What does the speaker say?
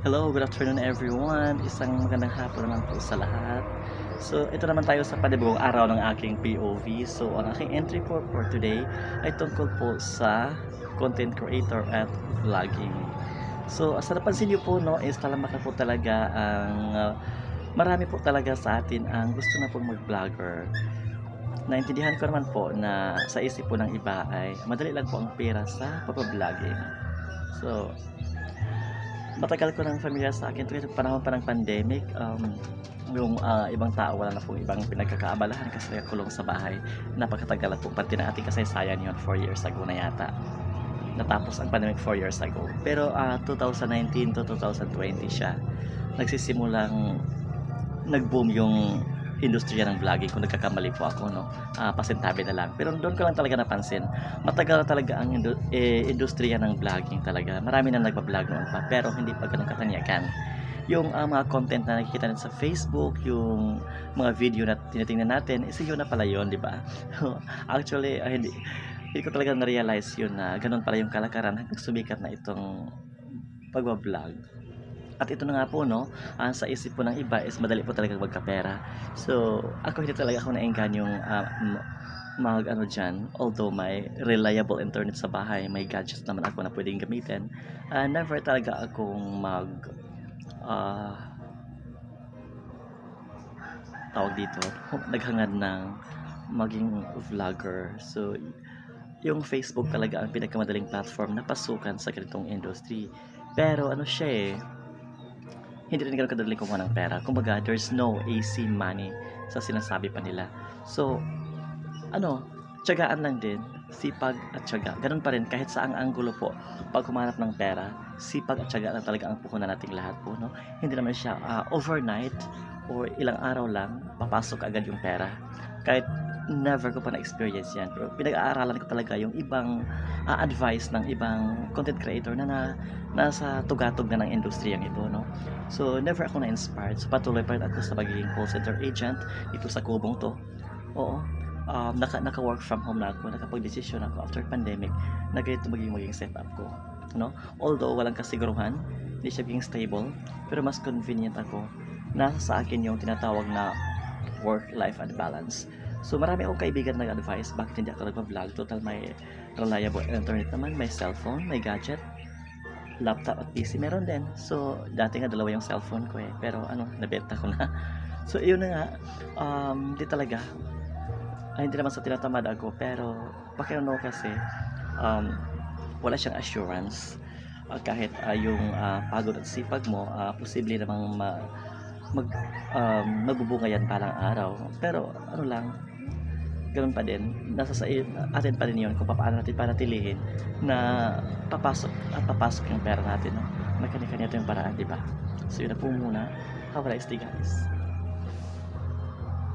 Hello, good afternoon everyone. Isang magandang hapon naman po sa lahat. So, ito naman tayo sa panibagong araw ng aking POV. So, ang aking entry for today ay tungkol po sa content creator at vlogging. So, sa napansin niyo po, no, is talamak po talaga ang marami po talaga sa atin ang gusto na pong mag-vlogger. Naintindihan ko naman po na sa isip po ng iba ay madali lang po ang pera sa pag-vlogging. So, matagal ko ng familiar sa akin tuwing panahon pa ng pandemic, yung, ibang tao wala na pong ibang pinagkakaabalahan kasi kulong sa bahay. Napakatagal na po pati ng ating kasaysayan yun, 4 years ago na yata. Natapos ang pandemic 4 years ago. Pero 2019 to 2020 siya, nagsisimulang nag-boom yung industriya ng vlogging kung nagkakamali po ako, no. Pasintabi na lang. Pero doon ko lang talaga napansin, matagal na talaga ang industriya ng vlogging talaga. Marami na nagba-vlog noon pa, pero hindi pa gano'n katanyagan. Yung mga content na nakikita natin sa Facebook, yung mga video na tinitingnan natin, is yun na pala yun, di ba? Actually, hindi ko talaga na-realize yun na gano'n pala yung kalakaran hanggang sumikat na itong pagba-vlog. At ito na nga po, no, sa isip po ng iba is madali po talaga magkapera. So, ako hindi talaga ako naengganyong mag-ano dyan. Although may reliable internet sa bahay, may gadgets naman ako na pwedeng gamitin. Never talaga akong ah, tawag dito, naghangad ng maging vlogger. So, yung Facebook talaga ang pinakamadaling platform na pasukan sa ganitong industry. Pero ano siya eh, hindi rin ganun kadali kumuha ng pera. Kumbaga, there's no AC money sa sinasabi pa nila. So, ano, tiyagaan lang din, sipag at tiyaga. Ganun pa rin kahit saang anggulo po. Pag humanap ng pera, sipag at tiyaga lang talaga ang puhunan nating lahat po, no? Hindi naman siya overnight or ilang araw lang papasok agad yung pera. Kahit never ko pa na-experience yan. Pero pinag-aaralan ko talaga yung ibang advice ng ibang content creator na nasa tugatog na ng industriyang ito, no? So, never ako na-inspired. So, patuloy pa rin ako sa pagiging call center agent dito sa kubong to. Oo. Naka-work from home na ako. Nakapag-desisyon ako after pandemic na ganito maging setup ko. No? Although, walang kasiguruhan, hindi siya being stable, pero mas convenient ako. Nasa sa akin yung tinatawag na work-life and balance. So, marami akong kaibigan nag-advise bakit hindi ako nagpa-vlog. Total, may reliable internet naman, may cellphone, may gadget, laptop at PC meron din. So, dati nga dalawa yung cellphone ko eh. Pero nabenta ko na. So, yun na nga. Hindi talaga. Hindi naman sa tinatamad ako. Pero, pakiano kasi, wala siyang assurance. Kahit yung pagod at sipag mo, posible namang magbubunga yan balang araw. Pero, ano lang, ganoon pa din, nasa sa atin pa rin yun kung paano natin panatilihin na papasok yung pera natin, no? May kanya-kanya tayong paraan, di ba? So yun na po muna. Have a nice day, guys.